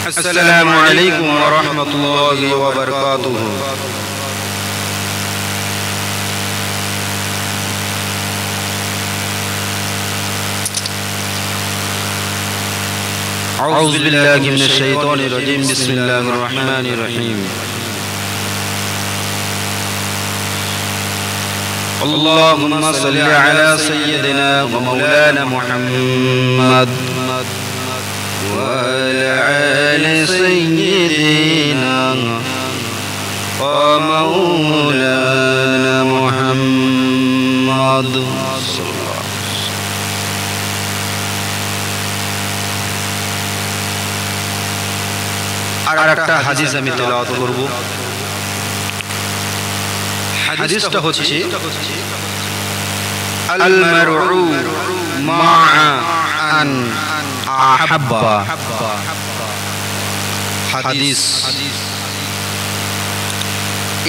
السلام عليكم ورحمة الله وبركاته. أعوذ بالله من الشيطان الرجيم. بسم الله الرحمن الرحيم. اللهم صل على سيدنا ومولانا محمد وعلى آل سيدنا ومولانا محمد. আর একটা হাদিস আমি তেলাওয়াত করব। হাদিসটা হচ্ছে আল মারউ মা'a আন আহাব্বা। হাদিস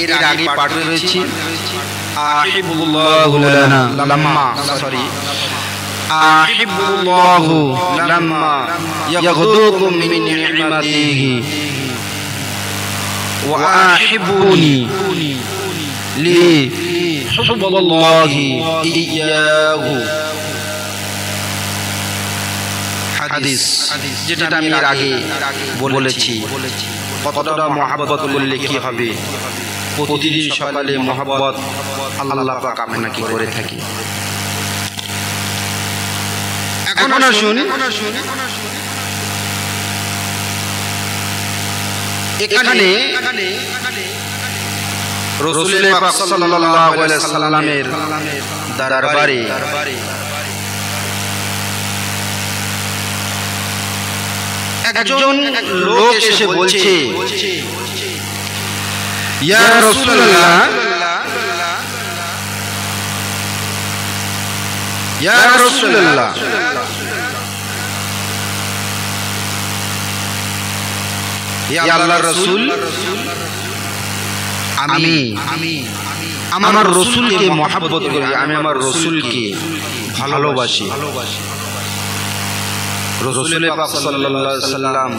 এর আগে পাঠ করেছি আহিবুল্লাহু লানা লাম্মা আহিবুল্লাহু লাম্মা ইয়াগদুকুম মিন নি'মাতিহি ওয়া আহিবুনি লি হুব্বুল্লাহি ইয়্যাহু। হাদিস যেটা আমি এর আগে বলেছি কতটা মহব্বত করলে কি হবে। প্রতিদিন সকালে মহব্বত আল্লাহ পাক আপনাকে করে থাকি। এখন শুন, এখানে রাসূল পাক সাল্লাল্লাহু আলাইহি সাল্লামের দরবারে একজন লোক এসে বলছে, ইয়া রাসূলুল্লাহ, ইয়া রাসূলুল্লাহ, ইয়া আল্লাহর রাসূল, আমি আমার রাসূলকে মহব্বত করি, আমি আমার রাসূলকে ভালোবাসি। রাসূল পাক সাল্লাল্লাহু আলাইহি সাল্লাম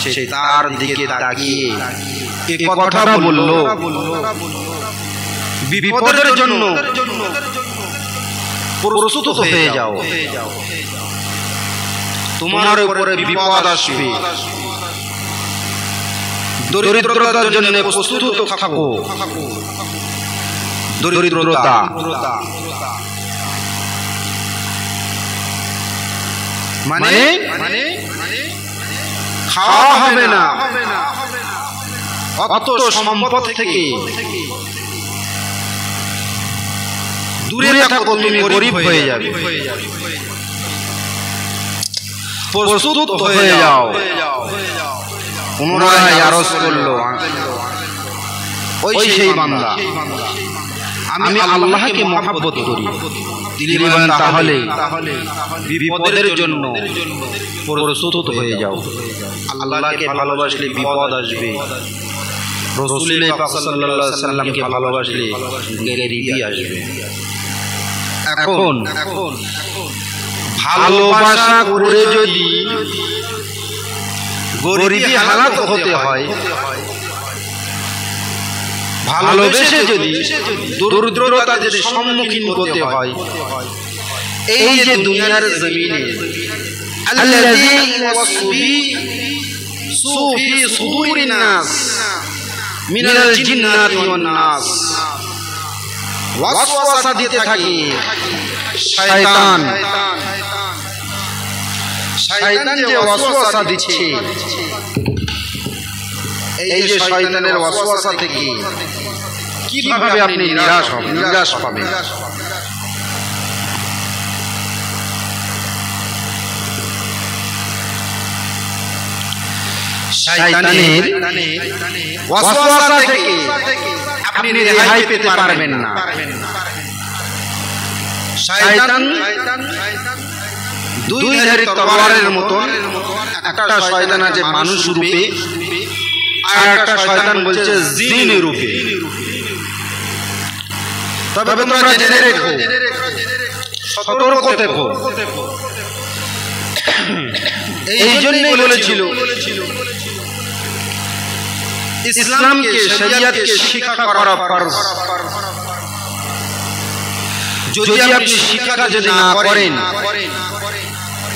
সে তার দিকে তাকিয়ে এই কথা বলল, বিপদের জন্য প্রস্তুত হয়ে যাও, তোমার উপরে বিপদ আসবে। দরিদ্রতার জন্য প্রস্তুত থাকো। দরিদ্রতা মানে খাওয়া হবে না, অত সম্পদ থেকে দূরে থাকো, তুমি গরিব হয়ে যাবে। প্রস্তুত হয়ে যাও। পুনরায় আরজ করলো, ওই সেই বান্দা, আমি আল্লাহকে মহব্বত করি। তিনি বলেন, তাহলে বিপদের জন্য প্রস্তুত হয়ে যাও। আল্লাহকে ভালোবাসলে বিপদ আসবে, রাসূল পাক সাল্লাল্লাহু আলাইহি সাল্লামকে ভালোবাসলে গরিবি আসবে। এখন ভালোবাসা করে যদি গরিবি হালাত হতে হয়, ভালোবেসে যদি দরিদ্রতা যদি সম্মুখীন হতে হয়, এই যে দুনিয়ার জমিনে আল্লাযী ওয়াসফি সুদুরিন নাস মিনাল জিন্নাতি ওয়ান নাস, ওয়াসওয়াসা দিতে থাকে শয়তান। শয়তান যে ওয়াসওয়াসা দিচ্ছে, এই যে শয়তানের ওয়াসওয়াসা থেকে কিভাবে আপনি নিরাশ পাবেন। শয়তানের ওয়াসওয়াসা থেকে আপনি রেহাই পেতে পারবেন না। শয়তান দুই ধারী তরবারের মতন, একটা শয়তান আছে মানুষ রূপে, আর একটা শয়তান বলছে জিন রূপে। তবে তোমরা জেনে রেখো, সতর্ক থেকো, এই জন্যই বলেছিল ইসলামকে শরিয়তকে শিক্ষা করা ফরজ। যদি আপনি শিক্ষা যদি না করেন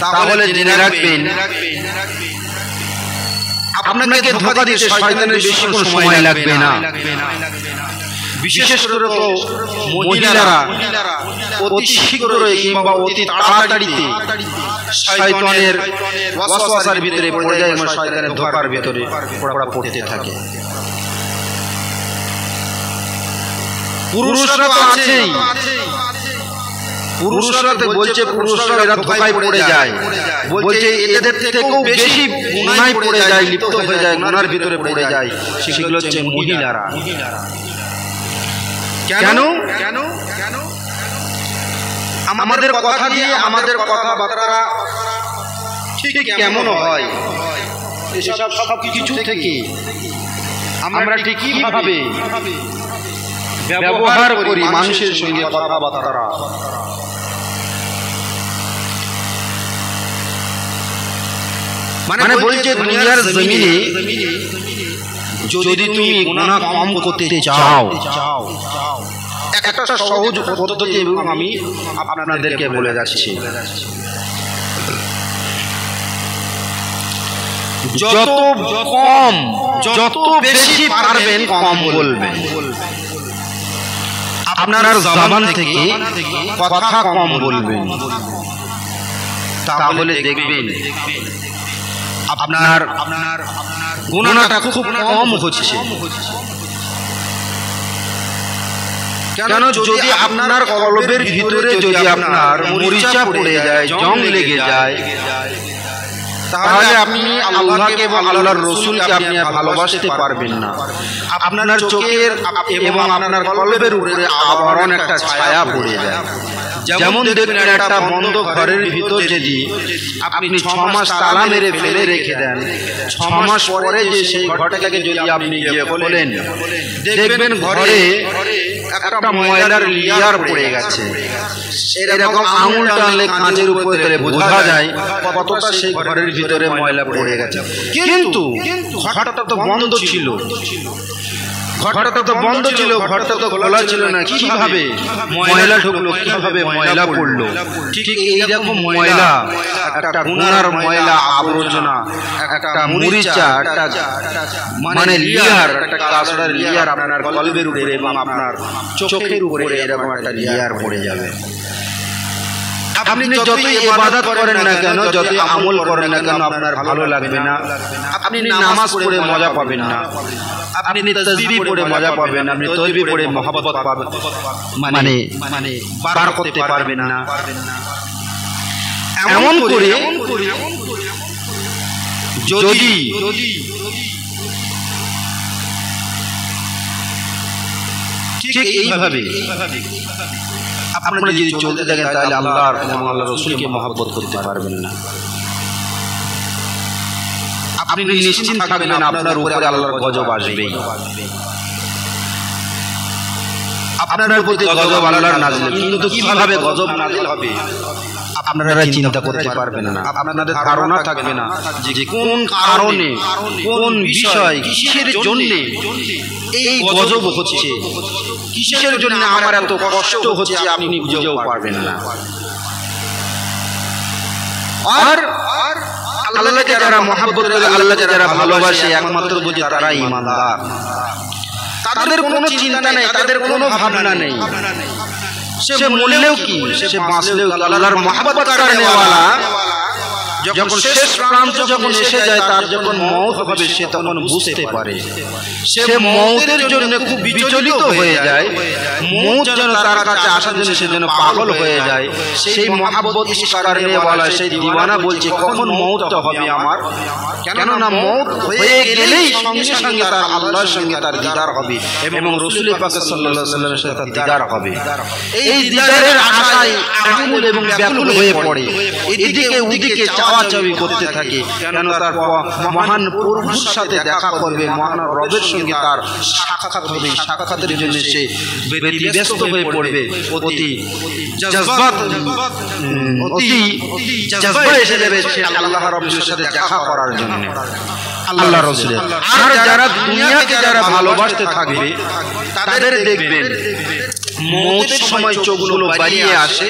তাহলে জেনে রাখবেন আপনাকে ধোঁকা দিতে শয়তানের বেশি কোনো সময় লাগবে না। বিশেষ করে তো মহিলারা অতি শীঘ্রই কিংবা অতি তাড়াতাড়িতে শয়তানের ওয়াসওয়াসার ভিতরে পড়ে যায় এবং শয়তানের ধোঁকার ভিতরে ওরা পড়তে থাকে। পুরুষরা তো আছেই, পুরুষরা তো বলছে পুরুষরা এরা ধোঁকায় পড়ে যায়, বলছে এদের থেকেও বেশি গুনায় পড়ে যায়, লিপ্ত হয়ে যায়, গুনার ভিতরে পড়ে যায়, সেগুলো হচ্ছে মহিলারা। কেন? আমাদের কথা দিয়ে আমাদের কথাবার্তা ঠিক কেমন হয়, এসব সব কিছু থেকে আমরা ঠিকই ভাবে ব্যবহার করি মানুষের সঙ্গে কথাবার্তা। মানে বলছে দুনিয়ার জমিনে যদি তুমি গুনাহ কম করতে চাও একটা সহজ পদ্ধতি আমি আপনাদেরকে বলে যাচ্ছি। যত বেশি পারবেন কম বলবেন। আপনার জবান থেকে কথা কম বলবেন, তাহলে দেখবেন আপনার গুনাহটা খুব কম হচ্ছে। কেন? যদি আপনার কলবের ভিতরে যদি আপনার মরিচা পড়ে যায়, জং লেগে যায়, তাহলে আপনি আল্লাহকে এবং আল্লাহর রাসূলকে আপনি ভালোবাসতে পারবেন না। আপনার চোখের এবং আপনার কলবের উপরে আবরণ একটা ছায়া পড়ে যায়। যেমন দেখবেন একটা বন্ধ ঘরের ভিতর যদি আপনি 6 মাস তালা মেরে ফেলে রেখে দেন, 6 মাস পরে যে সেই ঘরটাকে যদি আপনি গিয়ে খোলেন, দেখবেন ঘরে একটা ময়লার লেয়ার পড়ে গেছে। এরকম আঙুল টানলে কাঁচের উপরে বোঝা যায় কতটা সেই ঘরের ভিতরে ময়লা পড়ে গেছে। কিন্তু ঘরটা তো বন্ধ ছিল, ঘরটা তো বন্ধ ছিল, ঘরটা তো খোলা ছিল না। কিভাবে ময়লা ঢুকলো, কিভাবে ময়লা পড়লো? ঠিক এইরকম ময়লা, একটা গুনার ময়লা, আবর্জনা, একটা মরিচা, একটা মানে লেয়ার, একটা কাঁচড়ার লেয়ার আপনার কলবের উপরে এবং আপনার চোখের উপরে এরকম একটা লেয়ার পড়ে যাবে। আপনি যতই ইবাদত করেন না কেন, যতই আমল করেন না কেন, আপনার ভালো লাগবে না। আপনি নামাজ পড়ে মজা পাবেন না, আপনি তাসবিহ পড়ে মজা পাবেন, আপনি তাসবিহ পড়ে মহব্বত পাবেন, মানে পার করতে পারবেন না। এমন করে যদি ঠিক এইভাবে আপনারা যদি চলতে থাকেন, তাহলে আল্লাহর এবং আল্লাহর রাসূলকে মহব্বত করতে পারবেন না। আপনি নিশ্চিন্ত থাকবেন আপনার উপরে আল্লাহর গজব আসবেই, আপনার প্রতি গজব আল্লাহর নাযিল। কিন্তু কিভাবে গজব নাযিল হবে আপনারা চিন্তা করতে পারবেন না, আপনাদের ধারণা থাকবে না যে কোন কারণে, কোন বিষয়, কিসের জন্য এই গজব হচ্ছে, কিসের জন্য আমার এত কষ্ট হচ্ছে, আপনি বুঝেও পারবেন না। আর আল্লাহকে যারা মহব্বত করে, আল্লাহকে যারা ভালোবাসে, একমাত্র বুঝে তারা ঈমানদার। তাদের কোনো চিন্তা নেই, তাদের কোনো ভাবনা নেই, সে মরলেও কি, সে বাঁচলেও কি, আল্লাহর মহব্বত করনে ওয়ালা যখন শেষ প্রান্ত যখন এসে যায়, তার যখন মওত হবে, সে তখন বুঝতে পারে। সে মওতের জন্য খুব বিচলিত হয়ে যায়, মওত যেন তার কাছে আসার জন্য সে যেন পাগল হয়ে যায়। সেই মহব্বত করনে ওয়ালা, সেই দিওয়ানা বলছে কখন মওত হবে আমার, কেননা মওত হয়ে গেলেই সঙ্গে সঙ্গে তার আল্লাহর সঙ্গে তার দিদার হবে এবং রাসূল পাক সাল্লাল্লাহু আলাইহি ওয়াসাল্লামের সাথে তার দিদার হবে। এই দিদারের আশায় আকুল এবং ব্যাকুল হয়ে পড়ে, এদিকে ওদিকে চাওয়াচাওয়ি করতে থাকে, কেন তার মহান প্রভুর সাথে দেখা করবে, মহান রবের সঙ্গে তার সাক্ষাৎ হবে। সাক্ষাতের জন্য সে ব্যতিব্যস্ত হয়ে পড়বে, অতি জজবা এসে যাবে সে আল্লাহ রবের সাথে দেখা করার জন্য, আল্লাহ রাসূলের। আর যারা দুনিয়াকে যারা ভালোবাসতে থাকবে তাদের দেখবেন মওতের সময় চোখগুলো বাড়িয়ে আসে,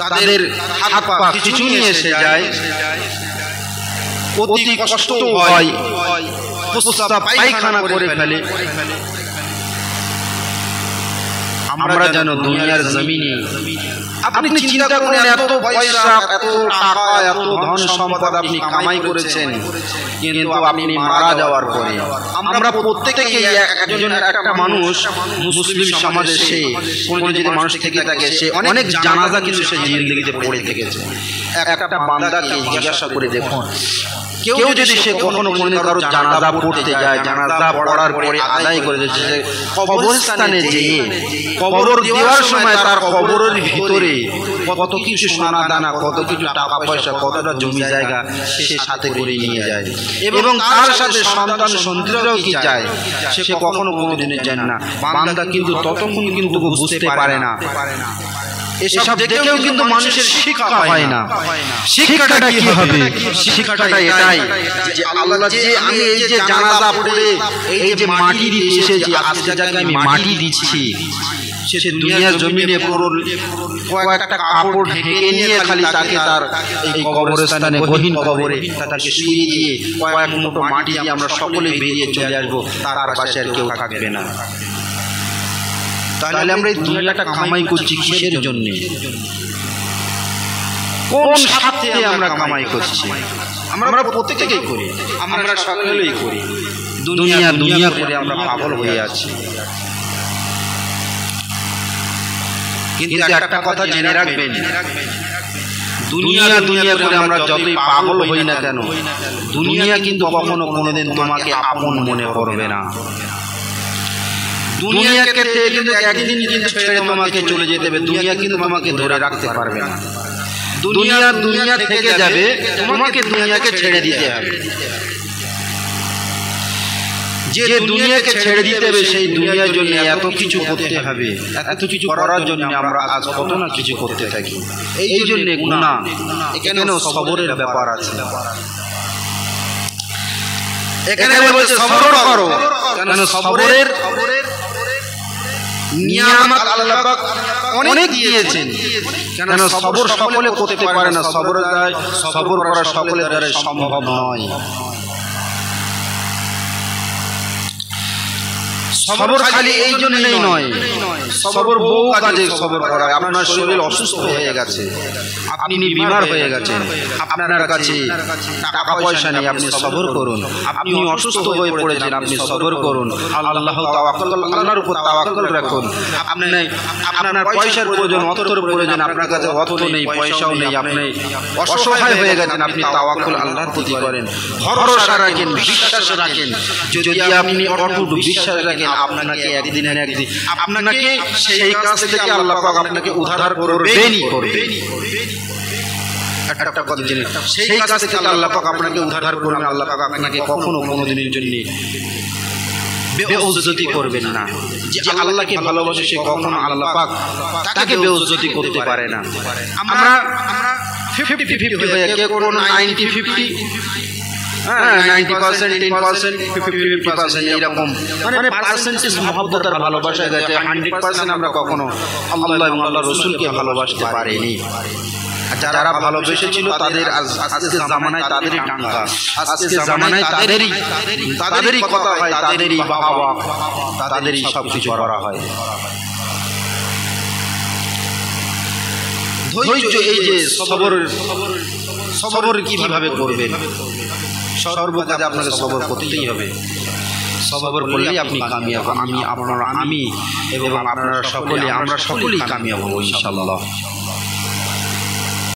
তাদের হাত পা খিঁচুনি এসে যায়, অতি কষ্ট হয়, প্রস্রাব পায়খানা করে ফেলে। আমরা যেন দুনিয়ার জমিনে আপনি চিন্তা করেন এত পয়সা, এত টাকা, এত ধন সম্পদ আপনি কামাই করেছেন, কিন্তু আপনি মারা যাওয়ার পরে আমরা প্রত্যেকেই একজন একটা মানুষ মুসলিম সমাজে সে কোনো যদি মানুষ থেকে থাকে সে অনেক জানাজা কিন্তু সে জিন্দেগিতে পড়ে থেকেছে। একটা বান্দাকে জিজ্ঞাসা করে দেখুন, কেউ যদি সে কখনো মনে কারো জানাজা পড়তে যায়, জানাজা পড়ার পরে আদায় করে দিচ্ছে, কবরস্থানে যেয়ে কবর দেওয়ার সময় তার কবরের ভিতরে কত কিছু সোনা দানা, কত কিছু টাকা পয়সা, কতটা জমি জায়গা সে সাথে করে নিয়ে যায়, এবং তার সাথে সন্তান সন্তানরাও কি যায়, সে কখনো কোনোদিনই জানে না। বান্দা কিন্তু ততক্ষণ কিন্তু বুঝতে পারে না। এসব দেখেও কিন্তু মানুষের শিক্ষা হয় না। শিক্ষাটা কি হবে? শিক্ষাটা এটাই যে আল্লাহ যে আমি এই যে জানাজা পড়ে এই যে মাটি দিয়ে এসেছি, আজকে যাকে আমি মাটি দিচ্ছি, সে দুনিয়ার জমিনে পুরো কয়েকটা কাপড় ঢেকে নিয়ে খালি তাকে তার এই কবরস্থানে গহীন কবরে তাকে শুইয়ে দিয়ে কয়েক মুঠো মাটি দিয়ে আমরা সকলে বেরিয়ে চলে আসবো, তার পাশে আর কেউ থাকবে না। তাহলে আমরা এই দুনিয়াটা কামাই করছি কিসের জন্য? কোন স্বার্থে আমরা কামাই করছি? আমরা প্রত্যেকেই করি, আমরা সকলেই করি, দুনিয়া দুনিয়া করে আমরা পাগল হয়ে আছি। কিন্তু একটা কথা জেনে রাখবেন, দুনিয়া দুনিয়া করে আমরা যতই পাগল হই না কেন, দুনিয়া কিন্তু কখনো কোনোদিন তোমাকে আপন মনে করবে না। দুনিয়াকে কিন্তু একদিন কিন্তু ছেড়ে তোমাকে চলে যেতে হবে, দুনিয়া কিন্তু তোমাকে ধরে রাখতে পারবে না। দুনিয়া দুনিয়া থেকে যাবে, তোমাকে দুনিয়াকে ছেড়ে দিতে হবে। যে দুনিয়াকে ছেড়ে দিতে হবে সেই দুনিয়ার জন্য এত কিছু করতে হবে, এত কিছু করার জন্য আমরা আজ কত না কিছু করতে থাকি। এই জন্য গুনাহ, এখানেও সবরের ব্যাপার আছে। এখানে বলছে সবর করো, কেন সবরের নিয়ামত আল্লাহ পাক অনেক দিয়েছেন। কেন সবর সকলে করতে পারে না, সবর করা সকলের দ্বারা সম্ভব নয়। সবর খালি এই জন্যই নয়, সবর বহু কাজে সবর করা। আপনার শরীর অসুস্থ হয়ে গেছে, আপনি বিমার হয়ে গেছেন, আপনার কাছে টাকা পয়সা নেই, আপনি সবর করুন। আপনি অসুস্থ হয়ে পড়েছেন, আপনি সবর করুন। আল্লাহর উপর তাওয়াক্কুল রাখুন। আপনার পয়সার প্রয়োজন, অর্থের প্রয়োজন, আপনার কাছে অর্থ নেই, পয়সাও নেই, আপনি অসহায় হয়ে গেছেন, আপনি তাওয়াক্কুল আল্লাহর প্রতি করেন, ভরসা রাখেন, বিশ্বাস রাখেন। যদি আপনি অটুট বিশ্বাস রাখেন, আপনাকে একদিন না একদিন আপনাকে সেই কাজ থেকে আল্লাহ পাক আপনাকে উদ্ধার করবেনই করবেন। একটা কথা জেনে, সেই কাজ থেকে আল্লাহ পাক আপনাকে উদ্ধার করবেন। আল্লাহ পাক আপনাকে কখনো কোনোদিনের জন্য বেইজ্জতি করবেন না। যে আল্লাহকে ভালোবাসে সে কখনো আল্লাহ পাক তাকে বেইজ্জতি করতে পারে না। আমরা 50-50 হয়ে কেউ কোনো 90-50, 90%, 10%, 50% এইরকম মানে পার্সেন্টেজ মহব্বত আর ভালোবাসা গেছে। 100% আমরা কখনো আল্লাহ এবং আল্লাহ রসুলকে ভালোবাসতে পারিনি। যারা ভালোবেসেছিল তাদের আজকের জামানায় তাদেরই টাঙ্কা, আজকের জামানায় তাদেরই কথা হয়, তাদেরই বাবা, তাদেরই সব কিছু করা হয়। ধৈর্য, এই যে সবর কিভাবে করবেন? সর্বকাজে আপনাকে সবর করতেই হবে। সবর করলেই আপনি কামিয়াব। আমি এবং আপনারা সকলে, আমরা সকলেই কামিয়াব হব ইনশাআল্লাহ।